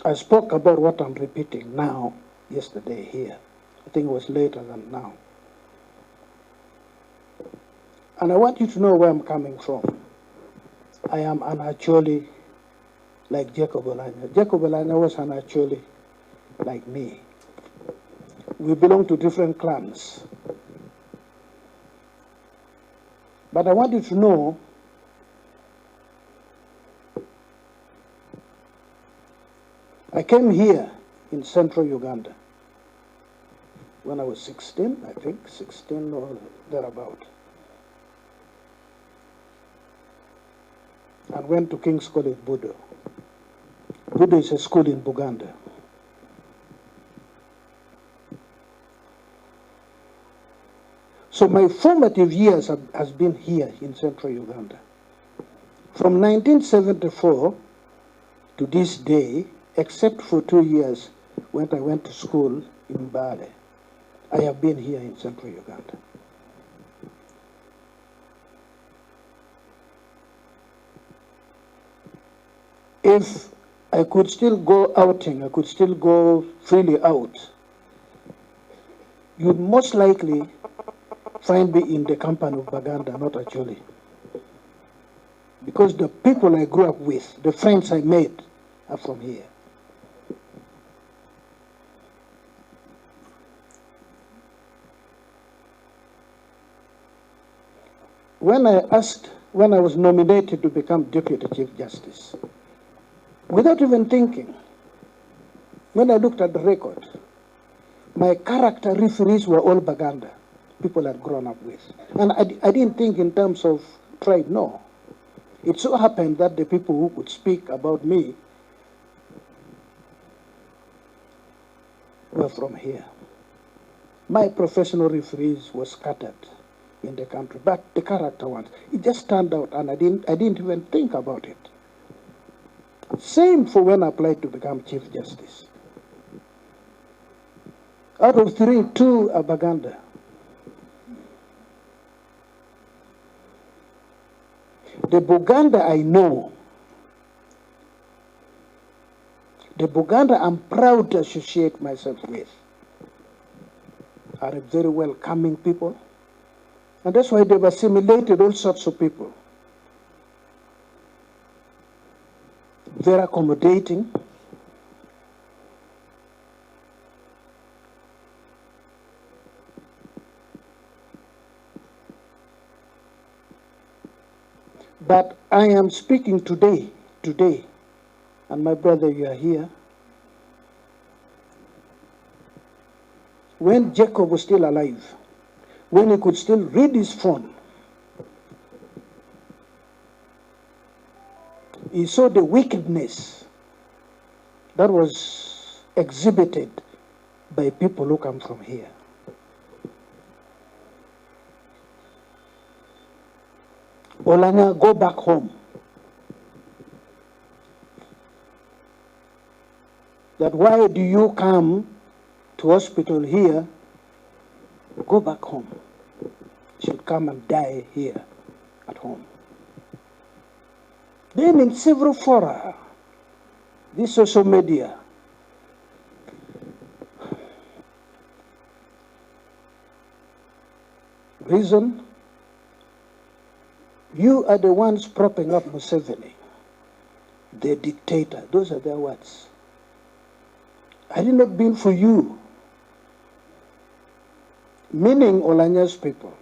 I spoke about what I'm repeating now, yesterday here. I think it was later than now. And I want you to know where I'm coming from. I am an Acholi like Jacob Olanya. Jacob Olanya was an Acholi like me. We belong to different clans. But I want you to know I came here in central Uganda when I was 16, I think, 16 or thereabout. And went to King's College, Budo. Budo is a school in Baganda. So my formative years has been here in central Uganda. From 1974 to this day, except for 2 years when I went to school in Bale, I have been here in central Uganda. If I could still go outing, I could still go freely out, you'd most likely find me in the company of Baganda, not Acholi. Because the people I grew up with, the friends I made, are from here. When I was nominated to become Deputy Chief Justice, without even thinking, when I looked at the record, my character referees were all Baganda, people I'd grown up with. And I didn't think in terms of tribe, no. It so happened that the people who could speak about me were from here. My professional referees were scattered in the country, but the character ones, it just turned out, and I didn't even think about it. Same for when I applied to become Chief Justice. Out of 3, 2 are Baganda. The Baganda I know, the Baganda I'm proud to associate myself with, are a very welcoming people. And that's why they've assimilated all sorts of people. Very accommodating. But I am speaking today, and my brother, you are here. When Jacob was still alive, when he could still read his phone, he saw the wickedness that was exhibited by people who come from here. Olanya, go back home. That why do you come to hospital here? Go back home. You should come and die here at home. Then in several fora, this social media, reason, you are the ones propping up Museveni, the dictator. Those are their words. Had it not been for you, meaning Olanya's people,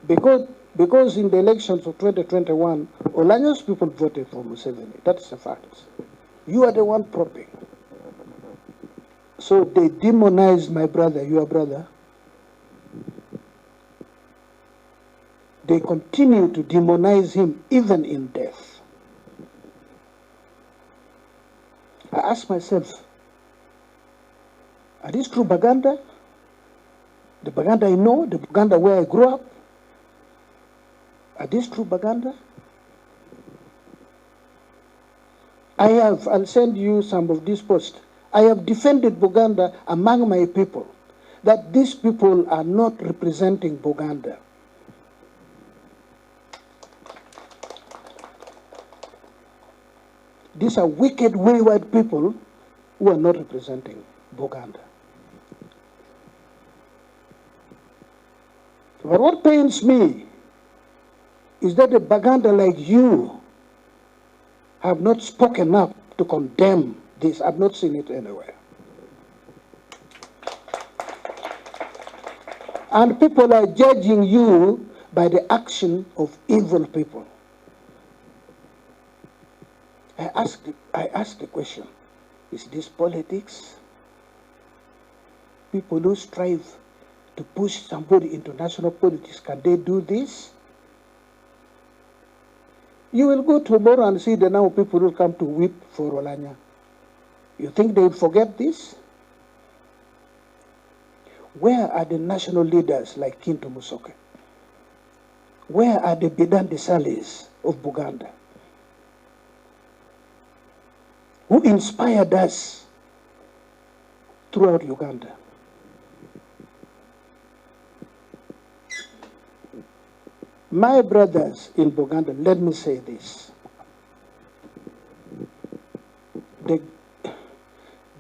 because in the elections of 2021, Olanya's people voted for Museveni. That's a fact. You are the one propping. So they demonized my brother, your brother. They continue to demonize him even in death. I ask myself, are these true Baganda? The Baganda I know, the Baganda where I grew up? Are these true Baganda? I'll send you some of these posts. I have defended Baganda among my people, that these people are not representing Baganda. These are wicked, wayward people who are not representing Baganda. But what pains me is that a Baganda like you have not spoken up to condemn this. I've not seen it anywhere. And people are judging you by the action of evil people. I ask the question, is this politics? People who strive to push somebody into national politics, can they do this? You will go tomorrow and see the now people will come to weep for Olanya. You think they will forget this? Where are the national leaders like Kintu Musoke? Where are the Bidandi Salis of Buganda? Who inspired us throughout Uganda? My brothers in Baganda, let me say this.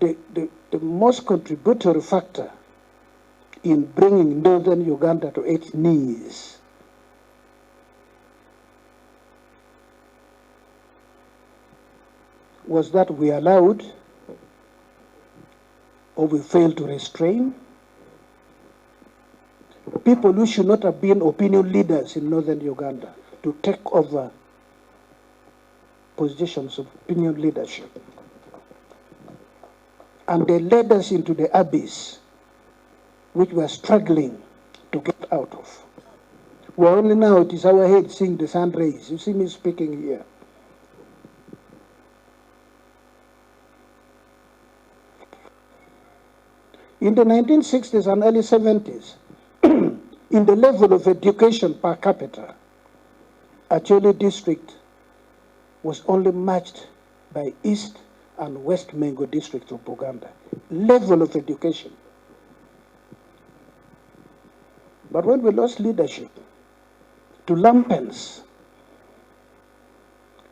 The most contributory factor in bringing northern Uganda to its knees was that we allowed or we failed to restrain people who should not have been opinion leaders in northern Uganda to take over positions of opinion leadership. And they led us into the abyss which we are struggling to get out of. We're only now, it is our head seeing the sun rays. You see me speaking here. In the 1960s and early 70s, in the level of education per capita, Acholi district was only matched by East and West Mengo districts of Baganda. Level of education. But when we lost leadership to lumpens,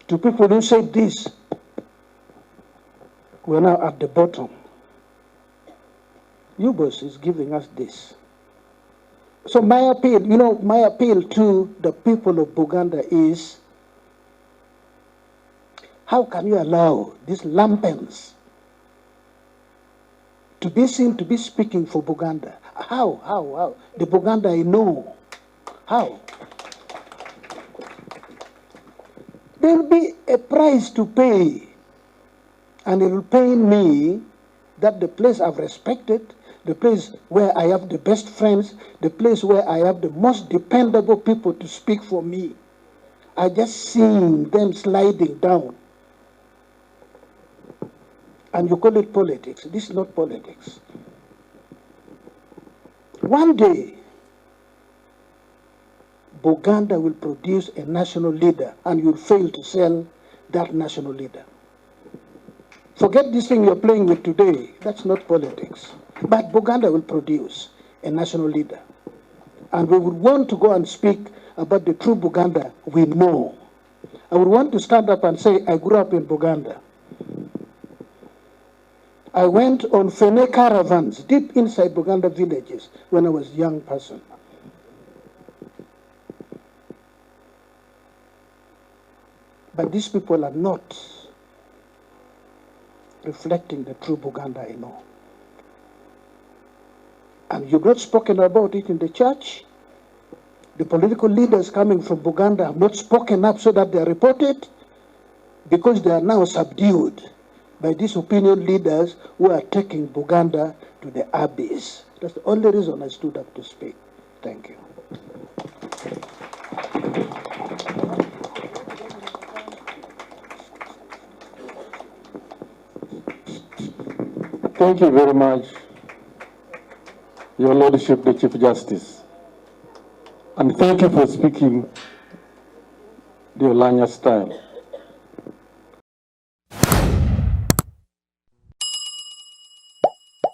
to people who said this, we're now at the bottom. UBOS is giving us this. So my appeal, my appeal to the people of Baganda is, how can you allow these lumpens to be seen to be speaking for Baganda? How? The Baganda I know. How? There will be a price to pay. And it will pain me that the place I've respected, the place where I have the best friends, the place where I have the most dependable people to speak for me, I just seeing them sliding down. And you call it politics. This is not politics. One day, Baganda will produce a national leader and you'll fail to sell that national leader. Forget this thing you're playing with today. That's not politics. But Baganda will produce a national leader. And we would want to go and speak about the true Baganda we know. I would want to stand up and say, I grew up in Baganda. I went on Fene caravans deep inside Baganda villages when I was a young person. But these people are not reflecting the true Baganda I know. And you've not spoken about it in the church. The political leaders coming from Baganda have not spoken up so that they are reported, because they are now subdued by these opinion leaders who are taking Baganda to the abyss. That's the only reason I stood up to speak. Thank you. Thank you very much, Your Lordship, the Chief Justice. And thank you for speaking the Olanya style.